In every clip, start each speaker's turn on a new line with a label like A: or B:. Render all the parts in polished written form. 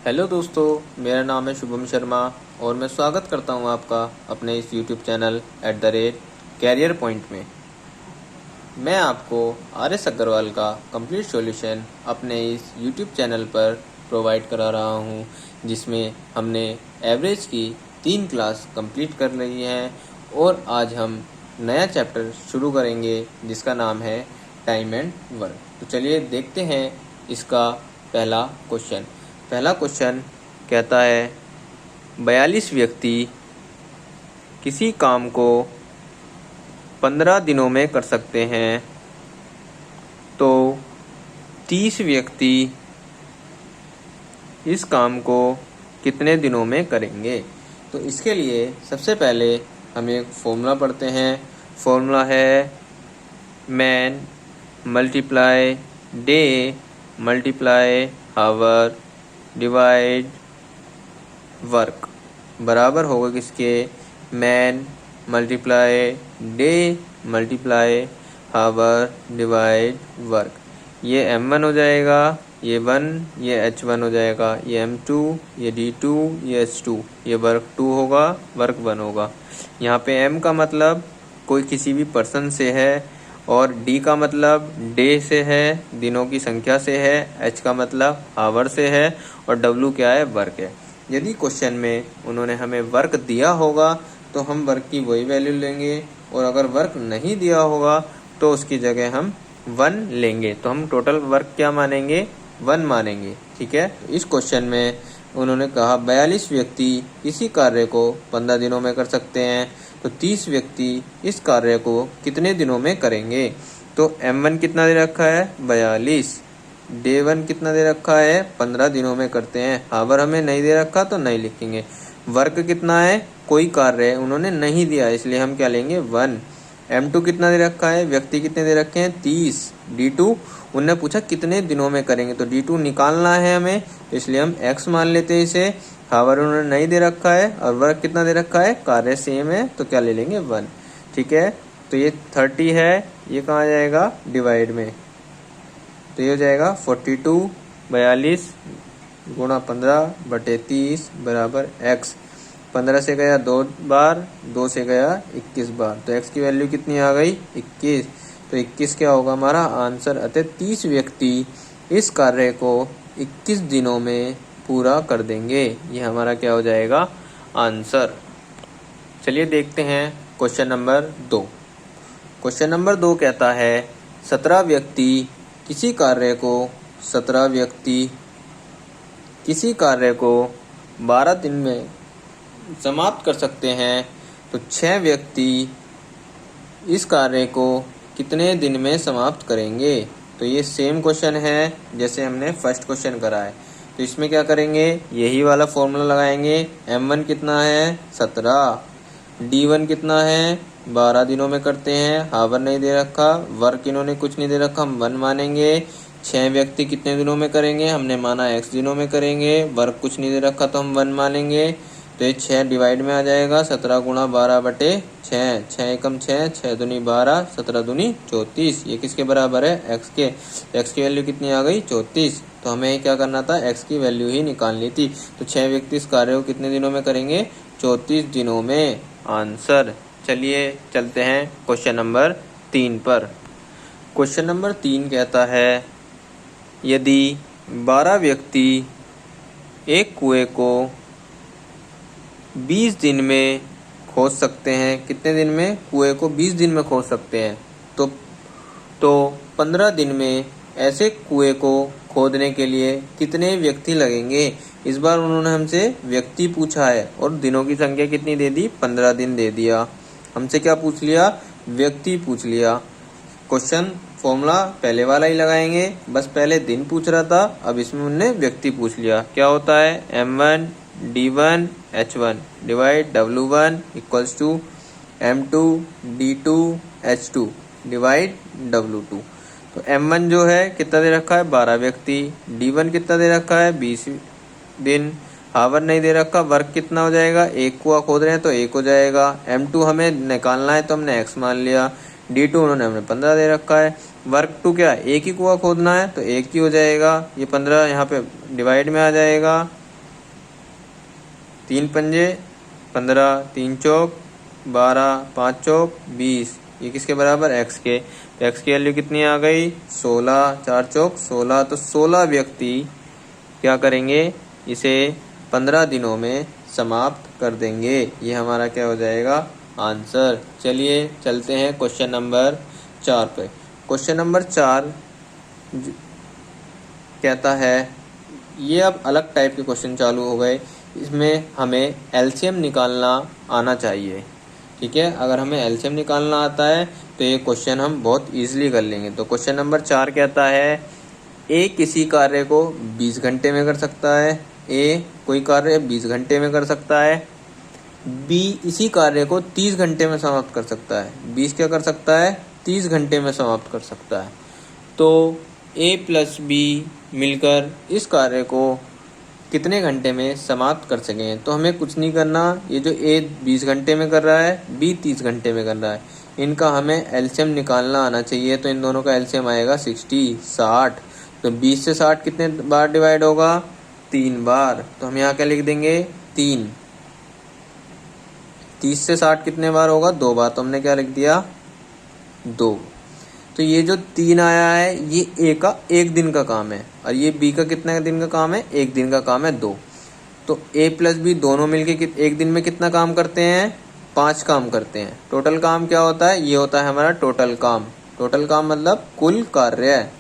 A: Hello दोस्तों, मेरा नाम है शुभम शर्मा और मैं स्वागत करता हूं आपका अपने इस यूट्यूब चैनल @कैरियर पॉइंट में। मैं आपको आर.एस. अग्रवाल का कंप्लीट सॉल्यूशन अपने इस यूट्यूब चैनल पर प्रोवाइड करा रहा हूं, जिसमें हमने एवरेज की 3 क्लास कंप्लीट कर ली हैं और आज हम नया चैप्टर शुरू करेंगे जिसका नाम है टाइम एंड वर्क। तो चलिए देखते हैं इसका पहला क्वेश्चन। पहला क्वेश्चन कहता है 42 व्यक्ति किसी काम को 15 दिनों में कर सकते हैं, तो 30 व्यक्ति इस काम को कितने दिनों में करेंगे। तो इसके लिए सबसे पहले हम एक फॉर्मूला पढ़ते हैं। फॉर्मूला है man multiply day multiply hour divide work बराबर होगा किसके, man multiply day multiply hour divide work. ये M1 हो जाएगा, ये 1, ये H1 हो जाएगा, ये M2, ये D2, ये H2, ये वर्क 2 होगा, वर्क 1 होगा। यहाँ पे M का मतलब कोई किसी भी पर्सन से है और D का मतलब डे से है, दिनों की संख्या से है, H का मतलब आवर से है और W क्या है, वर्क है। यदि क्वेश्चन में उन्होंने हमें वर्क दिया होगा तो हम वर्क की वही वैल्यू लेंगे और अगर वर्क नहीं दिया होगा तो उसकी जगह हम 1 लेंगे। तो हम टोटल वर्क क्या मानेंगे, 1 मानेंगे। ठीक है। इस क्वेश्चन में उन्होंने कहा 42 व्यक्ति इसी कार्य को 15 दिनों में कर सकते हैं, तो 30 व्यक्ति इस कार्य को कितने दिनों में करेंगे। तो M1 कितना दे रखा है, 42। डे 1 कितना दे रखा है, 15 दिनों में करते हैं। आवर हमें नहीं दे रखा तो नहीं लिखेंगे। वर्क कितना है, कोई कार्य उन्होंने नहीं दिया इसलिए हम क्या लेंगे, 1। M2 कितना दे रखा है, व्यक्ति कितने दे रखे हैं, 30। D2 उन्होंने पूछा कितने दिनों में करेंगे, तो D2 निकालना है हमें, इसलिए हम X मान लेते हैं इसे। आवर उन्होंने नहीं दे रखा है और वर्क कितना दे रखा है, कार्य सेम है, तो क्या ले लेंगे, 1। ठीक है। तो ये 30 है, ये कहाँ जाएगा, डिवाइड में, तो ये हो जाएगा 42 42 गुणा 15/30 बराबर X। 15 से गया 2 बार, 2 से गया 21 बार, तो X की वैल्यू कितनी आ गई, 21। तो 21 क्या होगा हमारा आंसर। अतः 30 व्यक्ति इस कार्य को 21 दिनों में पूरा कर देंगे। ये हमारा क्या हो जाएगा, आंसर। चलिए देखते हैं क्वेश्चन नंबर 2। क्वेश्चन नंबर 2 कहता है 17 व्यक्ति किसी कार्य को 17 व्यक्ति किसी कार्य को 12 दिन में समाप्त कर सकते हैं, तो 6 व्यक्ति इस कार्य को कितने दिन में समाप्त करेंगे। तो ये सेम क्वेश्चन है जैसे हमने फर्स्ट क्वेश्चन करा है, तो इसमें क्या करेंगे, यही वाला फॉर्मूला लगाएंगे। M1 कितना है, 17। D1 कितना है, 12 दिनों में करते हैं, आवर नहीं दे रखा, वर्क इन्होंने कुछ नहीं दे रखा, हम 1 मानेंगे। 6 व्यक्ति कितने दिनों में करेंगे, हमने माना X दिनों में करेंगे, वर्क कुछ नहीं दे रखा तो हम 1 मानेंगे। तो ये 6 डिवाइड में आ जाएगा, 17 गुणा 12/6, 6 एकम 6, 6 दूनी 12, 17 दूनी 34। ये किसके बराबर है, X के। X की वैल्यू कितनी आ गई, 34। तो हमें क्या करना था, X की वैल्यू ही निकालनी थी। तो 6 व्यक्ति इस कार्य को कितने दिनों में करेंगे, 34 दिनों में, आंसर। चलिए चलते हैं क्वेश्चन नंबर 3 पर। क्वेश्चन नंबर 3 कहता है यदि 12 व्यक्ति एक कुएं को 20 दिन में खोद सकते हैं, कितने दिन में, कुएं को 20 दिन में खोद सकते हैं, तो 15 दिन में ऐसे कुएं को खोदने के लिए कितने व्यक्ति लगेंगे। इस बार उन्होंने हमसे व्यक्ति पूछा है और दिनों की संख्या कितनी दे दी, 15 दिन दे दिया। हमसे क्या पूछ लिया, व्यक्ति पूछ लिया। क्वेश्चन फॉर्मूला पहले वाला ही लगाएंगे, बस पहले दिन पूछ रहा था, अब इसमें उन्होंने व्यक्ति पूछ लिया। क्या होता है, M1 D1 H1 divide W1 equals to M2 D2 H2 divide W2। तो M1 जो है कितना दे रखा है, 12 व्यक्ति। D1 कितना दे रखा है, 20 दिन। आवर नहीं दे रखा, वर्क कितना हो जाएगा, 1 कुआं खोद रहे हैं तो 1 हो जाएगा। M2 हमें निकालना है तो हमने X मान लिया। D2 उन्होंने हमने 15 दे रखा है। वर्क 2 क्या, 1 ही कुआं खोदना है तो 1 ही हो जाएगा। ये 15 यहाँ पे डिवाइड में आ जाएगा, 3 पंजे 15, 3 चौक 12, 5 चौक 20, ये किसके बराबर x के। तो x की वैल्यू कितनी आ गई 16, 4 चौक 16। तो 16 व्यक्ति क्या करेंगे, इसे 15 दिनों में समाप्त कर देंगे। ये हमारा क्या हो जाएगा आंसर। चलिए चलते हैं क्वेश्चन नंबर 4 पे। क्वेश्चन नंबर 4 कहता है, ये अब अलग टाइप के क्वेश्चन चालू हो गए। इसमें हमें एलसीएम निकालना आना चाहिए। ठीक है, अगर हमें एलसीएम निकालना आता है तो ये क्वेश्चन हम बहुत इजीली कर लेंगे। तो क्वेश्चन नंबर 4 कहता है, ए किसी कार्य को 20 घंटे में कर सकता है। ए कोई कार्य 20 घंटे में कर सकता है। बी इसी कार्य को 30 घंटे में समाप्त कर सकता है। 20 क्या कर सकता है 30 घंटे में समाप्त कर सकता है। तो ए प्लस बी मिलकर इस कार्य को कितने घंटे में समाप्त कर सकें। तो हमें कुछ नहीं करना, ये जो ए 20 घंटे में कर रहा है, बी 30 घंटे में कर रहा है, इनका हमें एलसीएम निकालना आना चाहिए। तो इन दोनों का एलसीएम आएगा 60। तो 20 से 60 कितने बार डिवाइड होगा 3 बार। तो हम यहाँ क्या लिख देंगे 3। 30 से 60 कितने बार होगा 2 बार। तो हमने क्या लिख दिया 2। तो ये जो 3 आया है ये ए का 1 दिन का काम है, और ये बी का कितने दिन का काम है 1 दिन का काम है 2। तो ए प्लस बी दोनों मिलके 1 दिन में कितना काम करते हैं 5 काम करते हैं। टोटल काम क्या होता है, ये होता है हमारा टोटल काम। टोटल काम मतलब कुल कार्य है।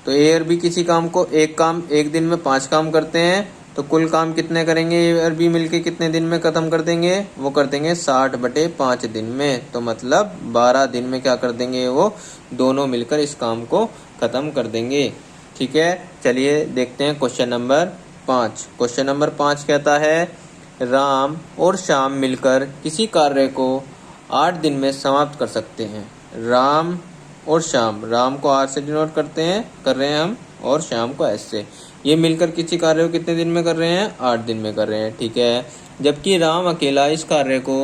A: तो ए और बी किसी काम को एक दिन में 5 काम करते हैं, तो कुल काम कितने करेंगे ए और बी मिलके कितने दिन में खत्म कर देंगे, वो कर देंगे 60/5 दिन में। तो मतलब 12 दिन में क्या कर देंगे, वो दोनों मिलकर इस काम को खत्म कर देंगे। ठीक है, चलिए देखते हैं क्वेश्चन नंबर 5। क्वेश्चन नंबर 5 कहता है, राम और श्याम मिलकर किसी कार्य को 8 दिन में समाप्त कर सकते हैं। राम और श्याम, राम को R से डिनोट कर रहे हैं हम, और श्याम को S से। ये मिलकर किसी कार्य को कितने दिन में कर रहे हैं 8 दिन में कर रहे हैं। ठीक है, जबकि राम अकेला इस कार्य को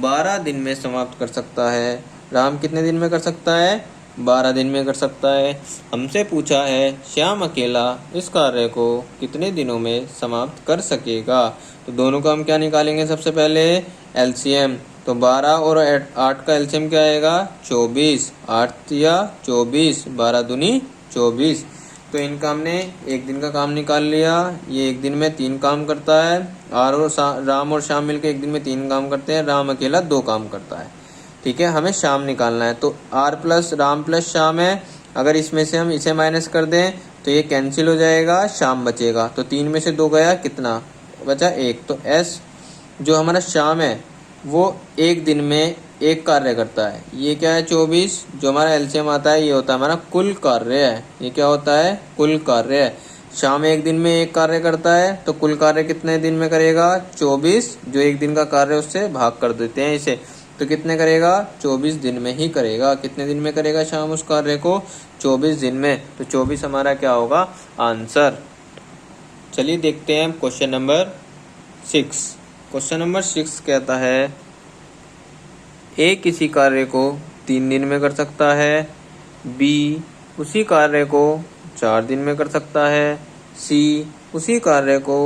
A: 12 दिन में समाप्त कर सकता है। राम कितने दिन में कर सकता है 12 दिन में कर सकता है। हमसे पूछा है श्याम अकेला इस कार्य को कितने दिनों में समाप्त कर सकेगा। तो दोनों का हम क्या निकालेंगे, सबसे पहले एलसीएम। तो 12 और 8 का एलसीएम क्या आएगा 24। 8 या 24, 12 दूनी 24। तो इनका हमने 1 दिन का काम निकाल लिया। ये 1 दिन में 3 काम करता है। राम और श्याम मिलकर 1 दिन में 3 काम करते हैं। राम अकेला 2 काम करता है। ठीक है, हमें श्याम निकालना है। तो R plus Ram plus Shyam है। अगर इसमें से हम इसे माइनस कर दें तो ये कैंसिल हो जाएगा, श्याम बचेगा। तो 3 में से 2 गया, कितना बचा 1। तो S जो हमारा श्याम है वो 1 दिन में 1 कार्य करता है। ये क्या है 24। जो हमारा एलसीएम आता है ये होता है हमारा कुल कार्य है। ये क्या होता है कुल कार्य है। श्याम 1 दिन में 1 कार्य करता है, तो कुल कार्य कितने दिन में करेगा 24। जो 1 दिन का कार्य उससे भाग कर देते हैं इसे, तो कितने करेगा 24 दिन में ही करेगा। कितने दिन में करेगा श्याम उस कार्य को 24 दिन में। तो 24 हमारा क्या होगा आंसर। चलिए देखते हैं क्वेश्चन नंबर 6। क्वेश्चन नंबर 6 कहता है, ए किसी कार्य को 3 दिन में कर सकता है। बी उसी कार्य को 4 दिन में कर सकता है। सी उसी कार्य को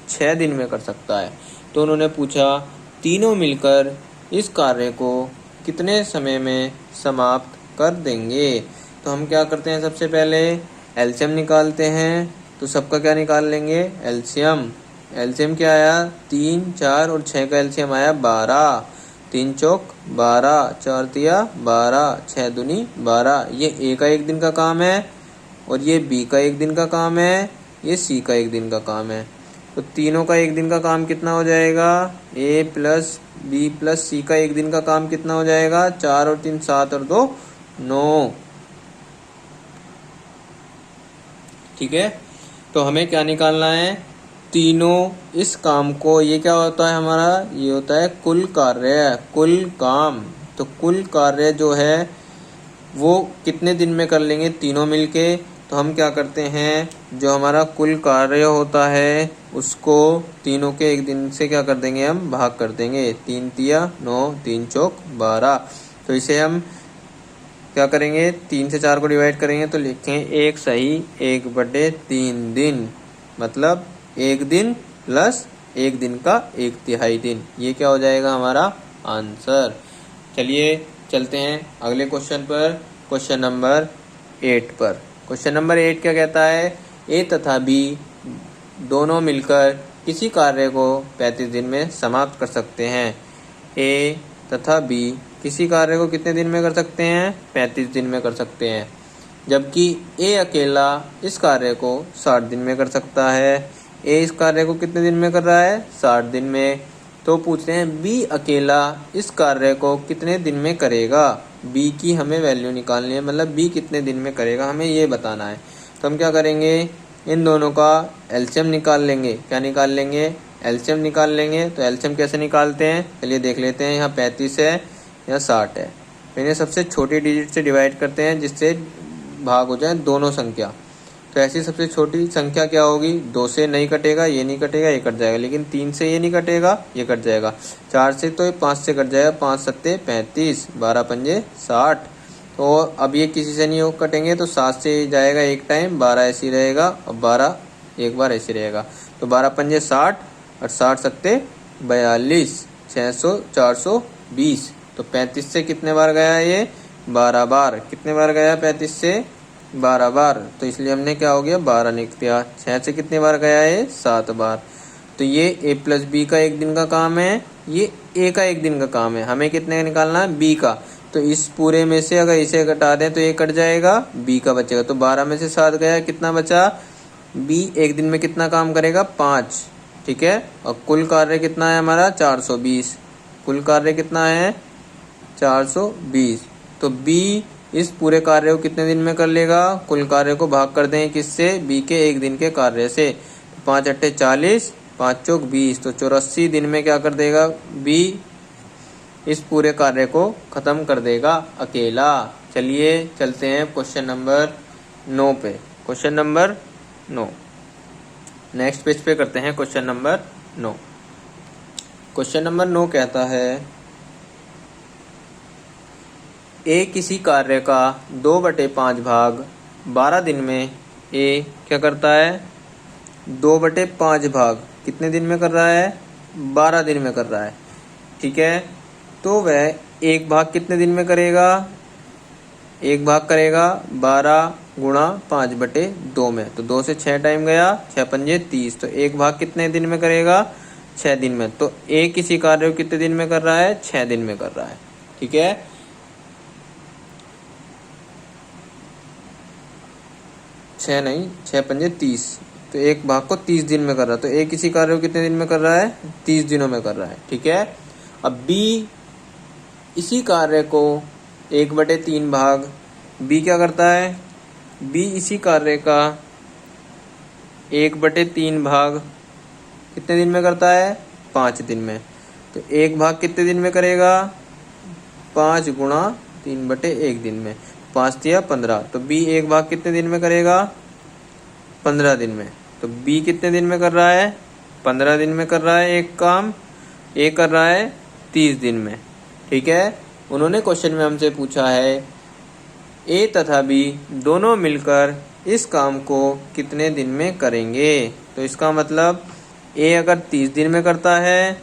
A: 6 दिन में कर सकता है। तो उन्होंने पूछा तीनों मिलकर इस कार्य को कितने समय में समाप्त कर देंगे। तो हम क्या करते हैं, सबसे पहले एलसीएम निकालते हैं। तो सबका क्या निकाल लेंगे एलसीएम। एलसीएम क्या आया 3, 4 और 6 का एलसीएम आया 12। 3 चौक 12, 4 तिया 12, 6 दूनी 12। ये ए का 1 दिन का काम है, और ये बी का 1 दिन का काम है, ये सी का 1 दिन का काम है। तो तीनों का 1 दिन का काम कितना हो जाएगा, ए प्लस बी प्लस सी का 1 दिन का काम कितना हो जाएगा 4 और 3 7 और 2 9। ठीक है, तो हमें क्या निकालना है तीनों इस काम को। ये क्या होता है हमारा, ये होता है कुल कार्य, कुल काम। तो कुल कार्य जो है वो कितने दिन में कर लेंगे तीनों मिलके। तो हम क्या करते हैं, जो हमारा कुल कार्य होता है उसको तीनों के 1 दिन से क्या कर देंगे हम भाग कर देंगे। 3 तिया 9, 3 चौक 12। तो इसे हम क्या करेंगे 3 से 4 को डिवाइड करेंगे तो लिखेंगे 1 सही 1/3 दिन, मतलब 1 दिन प्लस एक दिन का 1/3 दिन। ये क्या हो जाएगा हमारा आंसर। चलिए चलते हैं अगले क्वेश्चन पर, क्वेश्चन नंबर 8 पर। क्वेश्चन नंबर 8 क्या कहता है, ए तथा बी दोनों मिलकर किसी कार्य को 35 दिन में समाप्त कर सकते हैं। ए तथा बी किसी कार्य को कितने दिन में कर सकते हैं, 35 दिन में कर सकते हैं, जबकि ए अकेला इस कार्य को 60 दिन में कर सकता है। ए इस कार्य को कितने दिन में कर रहा है, 60 दिन में। तो पूछते हैं बी अकेला इस कार्य को कितने दिन में करेगा। बी की हमें वैल्यू निकालनी है, मतलब बी कितने दिन में करेगा हमें ये बताना है। तो हम क्या करेंगे, इन दोनों का एलसीएम निकाल लेंगे। क्या निकाल लेंगे, एलसीएम निकाल लेंगे। तो एलसीएम कैसे निकालते हैं, चलिए देख लेते हैं। यहाँ 35 है, यहाँ 60 है। तो इन्हें सबसे छोटी डिजिट से डिवाइड करते हैं जिससे भाग हो जाए दोनों संख्या। तो ऐसी सबसे छोटी संख्या क्या होगी, 2 से नहीं कटेगा, ये नहीं कटेगा, ये कट जाएगा। लेकिन 3 से ये नहीं कटेगा, ये कट जाएगा। 4 से तो 5 से कट जाएगा, 5 सत्ते 35, 12 पंजे 60। तो अब ये किसी से नहीं कटेंगे, तो 7 से जाएगा एक टाइम, 12 ऐसी रहेगा और 12 एक बार ऐसी रहेगा। तो 12 पंजे 60 और 60 सत्ते 42, 600 420। तो 35 से कितने बार गया ये, 12 बार। कितने बार गया 35 से, 12 बार। तो इसलिए हमने क्या हो गया 12 लिख दिया। 6 से कितने बार गया है, 7 बार। तो ये ए प्लस बी का एक दिन का काम है, ये ए का एक दिन का काम है। हमें कितने का निकालना है, बी का। तो इस पूरे में से अगर इसे घटा दें तो ये कट जाएगा, बी का बचेगा। तो 12 में से 7 गया, कितना बचा, बी एक दिन में कितना काम करेगा, 5। ठीक है, और कुल कार्य कितना है हमारा, 420। कुल कार्य कितना है, 420। तो बी इस पूरे कार्य को कितने दिन में कर लेगा, कुल कार्य को भाग कर दें किससे, बी के एक दिन के कार्य से। 5 अट्ठे 40, 5 चौक 20। तो 84 दिन में क्या कर देगा, बी इस पूरे कार्य को खत्म कर देगा अकेला। चलिए चलते हैं क्वेश्चन नंबर 9 पे। क्वेश्चन नंबर 9 नेक्स्ट पेज पे करते हैं। क्वेश्चन नंबर 9, क्वेश्चन नंबर 9 कहता है ए किसी कार्य का 2/5 भाग 12 दिन में ए क्या करता है, 2/5 भाग कितने दिन में कर रहा है, 12 दिन में कर रहा है। ठीक है, तो वह एक भाग कितने दिन में करेगा, एक भाग करेगा 12 गुणा 5/2 में। तो 2 से 6 टाइम गया, 6 पंजे 30। तो एक भाग कितने दिन में करेगा, 6 दिन में। तो ए किसी कार्य को कितने दिन में कर रहा है, 6 दिन में कर रहा है। ठीक है, 6 नहीं, 6 पंजे 30। तो एक भाग को 30 दिन में कर रहा है। तो ए किसी कार्य को कितने दिन में कर रहा है, 30 दिनों में कर रहा है। ठीक है, अब बी इसी कार्य को 1/3 भाग, बी क्या करता है, बी इसी कार्य का 1/3 भाग कितने दिन में करता है, 5 दिन में। तो एक भाग कितने दिन में करेगा, 5 गुणा 3/1 दिन में। 5 दिया 15। तो बी एक भाग कितने दिन में करेगा, 15 दिन में। तो बी कितने दिन में कर रहा है, 15 दिन में कर रहा है एक काम, ए कर रहा है 30 दिन में। ठीक है, उन्होंने क्वेश्चन में हमसे पूछा है ए तथा बी दोनों मिलकर इस काम को कितने दिन में करेंगे। तो इसका मतलब ए अगर 30 दिन में करता है,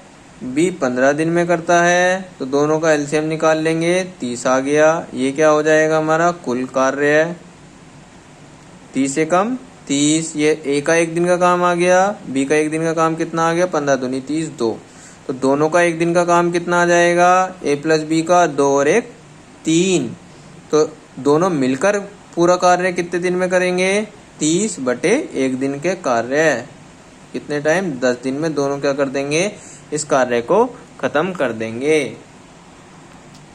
A: बी 15 दिन में करता है, तो दोनों का एलसीएम निकाल लेंगे, 30 आ गया। ये क्या हो जाएगा हमारा कुल कार्य है, 30 से कम 30। ये ए का एक दिन का काम आ गया, बी का एक दिन का काम कितना आ गया, 15 दूनी 30 2। तो दोनों का एक दिन का काम कितना आ जाएगा, ए प्लस बी का 2 और 1 3। तो दोनों मिलकर पूरा कार्य कितने दिन में करेंगे, 30/1 दिन के कार्य। कितने टाइम, 10 दिन में दोनों क्या कर देंगे, इस कार्य को खत्म कर देंगे।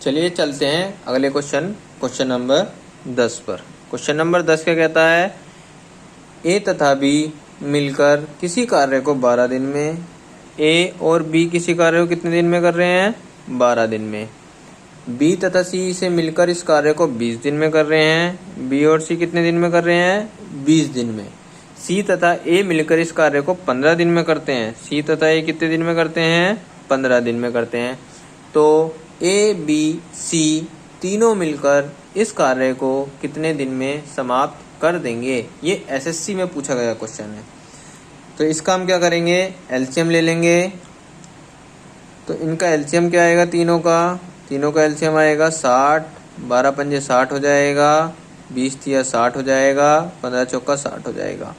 A: चलिए चलते हैं अगले क्वेश्चन, क्वेश्चन नंबर 10 पर। क्वेश्चन नंबर 10 क्या कहता है, ए तथा बी मिलकर किसी कार्य को 12 दिन में, ए और बी किसी कार्य को कितने दिन में कर रहे हैं, 12 दिन में। बी तथा सी से मिलकर इस कार्य को 20 दिन में कर रहे हैं। बी और सी कितने दिन में कर रहे हैं, 20 दिन में। सी तथा ए मिलकर इस कार्य को 15 दिन में करते हैं। सी तथा ए कितने दिन में करते हैं, 15 दिन में करते हैं। तो ए बी सी तीनों मिलकर इस कार्य को कितने दिन में समाप्त कर देंगे। ये एसएससी में पूछा गया क्वेश्चन है। तो इसका हम क्या करेंगे, एलसीएम ले लेंगे। तो इनका एलसीएम क्या आएगा, तीनों का एलसीएम आएगा 60, 12 पंजे 60 हो जाएगा, 20 तिया 60 हो जाएगा, 15 चौका 60 हो जाएगा।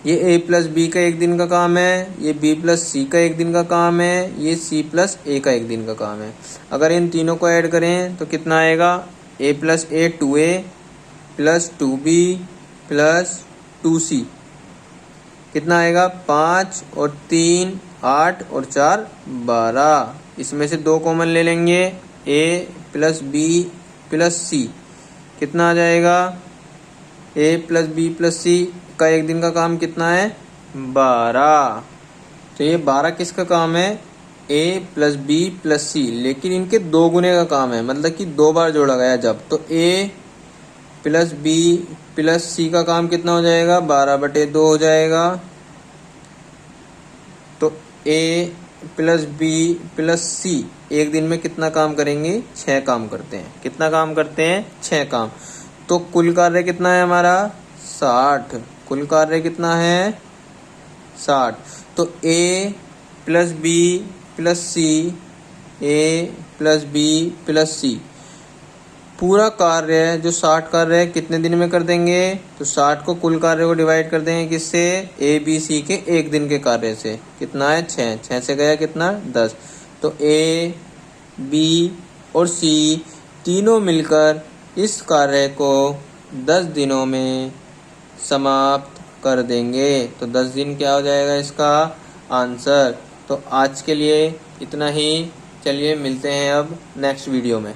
A: ये ए प्लस बी का एक दिन का काम है, ये बी प्लस सी का एक दिन का काम है, ये सी प्लस ए का एक दिन का काम है। अगर इन तीनों को ऐड करें तो कितना आएगा, ए प्लस ए 2a plus 2b plus 2c कितना आएगा, 5 और 3 8 और 4 12। इसमें से 2 कॉमन ले लेंगे, ए प्लस बी प्लस सी कितना आ जाएगा, ए प्लस बी प्लस सी का एक दिन का काम कितना है, 12। तो ये 12 किसका काम है, ए प्लस बी प्लस सी, लेकिन इनके 2 गुने का काम है, मतलब कि 2 बार जोड़ा गया जब। तो ए प्लस बी प्लस सी का काम कितना हो जाएगा, 12/2 हो जाएगा। तो ए प्लस बी प्लस सी एक दिन में कितना काम करेंगे, 6 काम करते हैं। कितना काम करते हैं, 6 काम। तो कुल कार्य कितना है हमारा, 60। कुल कार्य कितना है, 60। तो ए प्लस बी प्लस सी, ए प्लस बी प्लस सी पूरा कार्य जो 60 कार्य है कितने दिन में कर देंगे, तो 60 को कुल कार्य को डिवाइड कर देंगे किससे, ए बी सी के एक दिन के कार्य से। कितना है, 6 से गया कितना, 10। तो ए बी और सी तीनों मिलकर इस कार्य को 10 दिनों में समाप्त कर देंगे। तो 10 दिन क्या हो जाएगा इसका आंसर। तो आज के लिए इतना ही, चलिए मिलते हैं अब नेक्स्ट वीडियो में।